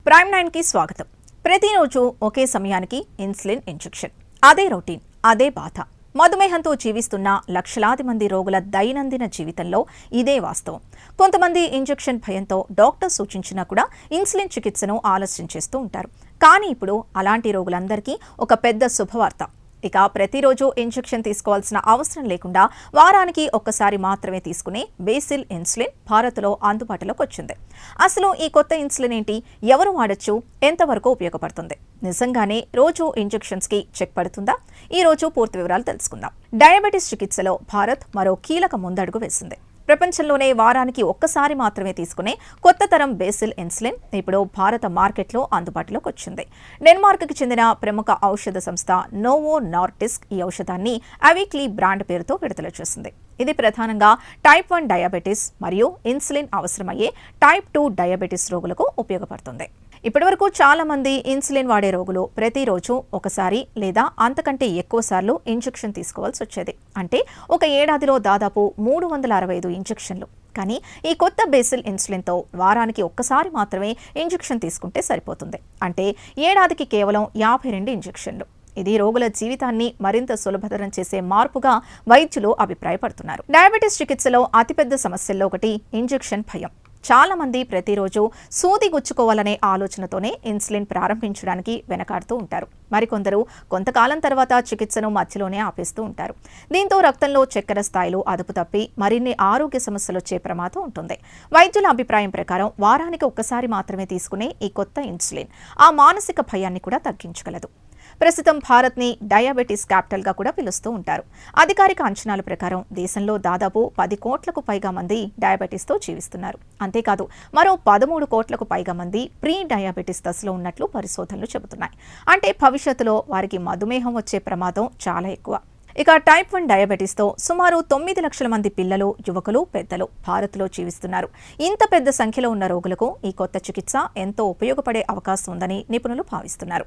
Prime 9 కి స్వాగతం. ప్రతిరోజు ఒకే సమయానికి ఇన్సులిన్ ఇంజెక్షన్, అదే రొటీన్, అదే బాధ. మధుమేహంతో జీవిస్తున్న లక్షలాది మంది రోగుల దైనందిన జీవితంలో ఇదే వాస్తవం. కొంతమంది ఇంజెక్షన్ భయంతో డాక్టర్ సూచించినా కూడా ఇన్సులిన్ చికిత్సను ఆలస్యం చేస్తూ ఉంటారు. కానీ ఇప్పుడు అలాంటి రోగులందరికీ ఒక పెద్ద శుభవార్త. ఇక ప్రతిరోజు ఇంజెక్షన్ తీసుకోవాల్సిన అవసరం లేకుండా వారానికి ఒక్కసారి మాత్రమే తీసుకునే బేసిల్ ఇన్సులిన్ భారత్లో అందుబాటులోకి వచ్చింది. అసలు ఈ కొత్త ఇన్సులిన్ ఏంటి, ఎవరు వాడచ్చు, ఎంతవరకు ఉపయోగపడుతుంది, నిజంగానే రోజు ఇంజెక్షన్స్కి చెక్ పడుతుందా? ఈ రోజు పూర్తి వివరాలు తెలుసుకుందాం. డయాబెటీస్ చికిత్సలో భారత్ మరో కీలక ముందడుగు వేసింది. ప్రపంచంలోనే వారానికి ఒక్కసారి మాత్రమే తీసుకునే కొత్త తరం బేసిల్ ఇన్సులిన్ ఇప్పుడు భారత మార్కెట్లో అందుబాటులోకి వచ్చింది. డెన్మార్క్కి చెందిన ప్రముఖ ఔషధ సంస్థ నోవో నార్డిస్క్ ఈ ఔషధాన్ని అవీక్లీ బ్రాండ్ పేరుతో విడుదల చేసింది. ఇది ప్రధానంగా టైప్ 1 డయాబెటీస్ మరియు ఇన్సులిన్ అవసరమయ్యే టైప్ 2 డయాబెటీస్ రోగులకు ఉపయోగపడుతుంది. ఇప్పటివరకు చాలా మంది ఇన్సులిన్ వాడే రోగులు ప్రతిరోజు ఒకసారి లేదా అంతకంటే ఎక్కువ సార్లు ఇంజెక్షన్ తీసుకోవాల్సి వచ్చేది. అంటే ఒక ఏడాదిలో దాదాపు 365 ఇంజెక్షన్లు. కానీ ఈ కొత్త బేసిల్ ఇన్సులిన్తో వారానికి ఒక్కసారి మాత్రమే ఇంజెక్షన్ తీసుకుంటే సరిపోతుంది. అంటే ఏడాదికి కేవలం 52 ఇంజెక్షన్లు. ఇది రోగుల జీవితాన్ని మరింత సులభతరం చేసే మార్పుగా వైద్యులు అభిప్రాయపడుతున్నారు. డయాబెటీస్ చికిత్సలో అతిపెద్ద సమస్యల్లో ఒకటి ఇంజెక్షన్ భయం. చాలా మంది ప్రతిరోజు సూది గుచ్చుకోవాలనే ఆలోచనతోనే ఇన్సులిన్ ప్రారంభించడానికి వెనకాడుతూ ఉంటారు. మరికొందరు కొంతకాలం తర్వాత చికిత్సను మధ్యలోనే ఆపేస్తూ ఉంటారు. దీంతో రక్తంలో చక్కెర స్థాయిలు అదుపు తప్పి మరిన్ని ఆరోగ్య సమస్యలు వచ్చే ప్రమాదం ఉంటుంది. వైద్యుల అభిప్రాయం ప్రకారం వారానికి ఒక్కసారి మాత్రమే తీసుకునే ఈ కొత్త ఇన్సులిన్ ఆ మానసిక భయాన్ని కూడా తగ్గించగలదు. ప్రస్తుతం భారత్ని డయాబెటీస్ క్యాపిటల్ గా కూడా పిలుస్తూ ఉంటారు. అధికారిక అంచనాల ప్రకారం దేశంలో దాదాపు 10 కోట్లకు పైగా మంది డయాబెటీస్తో జీవిస్తున్నారు. అంతేకాదు మరో 13 కోట్లకు పైగా మంది ప్రీ డయాబెటీస్ దశలో ఉన్నట్లు పరిశోధనలు చెబుతున్నాయి. అంటే భవిష్యత్తులో వారికి మధుమేహం వచ్చే ప్రమాదం చాలా ఎక్కువ. ఇక టైప్ 1 డయాబెటీస్తో సుమారు 9 లక్షల మంది పిల్లలు, యువకులు, పెద్దలు భారత్లో జీవిస్తున్నారు. ఇంత పెద్ద సంఖ్యలో ఉన్న రోగులకు ఈ కొత్త చికిత్స ఎంతో ఉపయోగపడే అవకాశం ఉందని నిపుణులు భావిస్తున్నారు.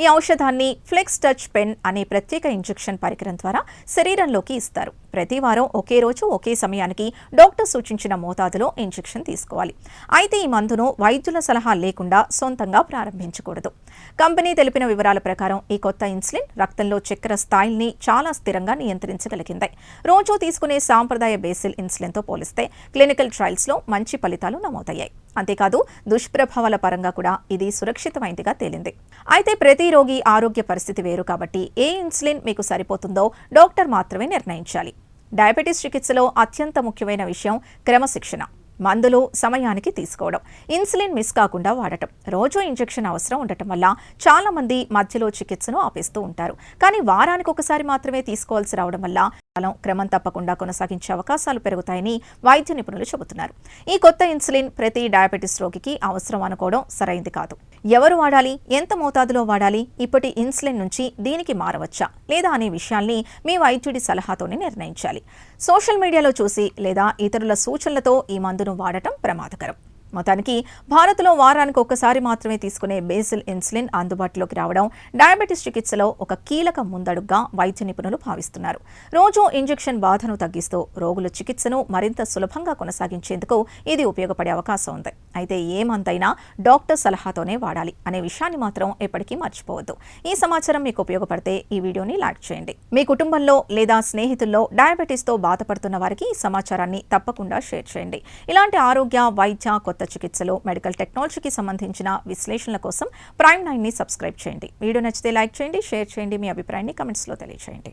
ఈ ఔషధాన్ని ఫ్లెక్స్ టచ్ పెన్ అనే ప్రత్యేక ఇంజెక్షన్ పరికరం ద్వారా శరీరంలోకి ఇస్తారు. ప్రతి వారం ఒకే రోజు ఒకే సమయానికి డాక్టర్ సూచించిన మోతాదులో ఇంజెక్షన్ తీసుకోవాలి. అయితే ఈ మందును వైద్యుల సలహా లేకుండా సొంతంగా ప్రారంభించకూడదు. కంపెనీ తెలిపిన వివరాల ప్రకారం ఈ కొత్త ఇన్సులిన్ రక్తంలో చక్కెర స్థాయిల్ని చాలా స్థిరంగా నియంత్రించగలిగింది. రోజూ తీసుకునే సాంప్రదాయ బేసిల్ ఇన్సులిన్తో పోలిస్తే క్లినికల్ ట్రయల్స్లో మంచి ఫలితాలు నమోదయ్యాయి. అంతేకాదు దుష్ప్రభావాల పరంగా కూడా ఇది సురక్షితమైనదిగా తేలింది. అయితే ప్రతి రోగి ఆరోగ్య పరిస్థితి వేరు కాబట్టి ఏ ఇన్సులిన్ మీకు సరిపోతుందో డాక్టర్ మాత్రమే నిర్ణయించాలి. డయాబెటీస్ చికిత్సలో అత్యంత ముఖ్యమైన విషయం క్రమశిక్షణ. మందులు సమయానికి తీసుకోవడం, ఇన్సులిన్ మిస్ కాకుండా వాడటం. రోజు ఇంజెక్షన్ అవసరం ఉండటం వల్ల చాలా మంది మధ్యలో చికిత్సను ఆపేస్తూ ఉంటారు. కానీ వారానికి ఒకసారి మాత్రమే తీసుకోవాల్సి రావడం వల్ల క్రమం తప్పకుండా కొనసాగించే అవకాశాలు పెరుగుతాయని వైద్య నిపుణులు చెబుతున్నారు. ఈ కొత్త ఇన్సులిన్ ప్రతి డయాబెటీస్ రోగికి అవసరం అనుకోవడం సరైంది కాదు. ఎవరు వాడాలి, ఎంత మోతాదులో వాడాలి, ఇప్పటి ఇన్సులిన్ నుంచి దీనికి మారవచ్చా లేదా అనే విషయాల్ని మీ వైద్యుడి సలహాతోనే నిర్ణయించాలి. సోషల్ మీడియాలో చూసి లేదా ఇతరుల సూచనలతో ఈ మందును వాడటం ప్రమాదకరం. మొత్తానికి భారత్లో వారానికి ఒక్కసారి మాత్రమే తీసుకునే బేసిల్ ఇన్సులిన్ అందుబాటులోకి రావడం డయాబెటీస్ చికిత్సలో ఒక కీలక ముందడుగ్గా వైద్య నిపుణులు భావిస్తున్నారు. రోజు ఇంజెక్షన్ బాధను తగ్గిస్తూ రోగుల చికిత్సను మరింత సులభంగా కొనసాగించేందుకు ఇది ఉపయోగపడే అవకాశం ఉంది. అయితే ఏ మందైనా డాక్టర్ సలహాతోనే వాడాలి అనే విషయాన్ని మాత్రం ఎప్పటికీ మర్చిపోవద్దు. ఈ సమాచారం మీకు ఉపయోగపడితే ఈ వీడియోని లైక్ చేయండి. మీ కుటుంబంలో లేదా స్నేహితుల్లో డయాబెటీస్తో బాధపడుతున్న వారికి ఈ సమాచారాన్ని తప్పకుండా షేర్ చేయండి. ఇలాంటి ఆరోగ్య, వైద్య, కొత్త చికిత్సలు, మెడికల్ టెక్నాలజీకి సంబంధించిన విశ్లేషణల కోసం ప్రైమ్ 9ని సబ్స్క్రైబ్ చేయండి. వీడియో నచ్చితే లైక్ చేయండి, షేర్ చేయండి. మీ అభిప్రాయాన్ని కమెంట్స్లో తెలియజేయండి.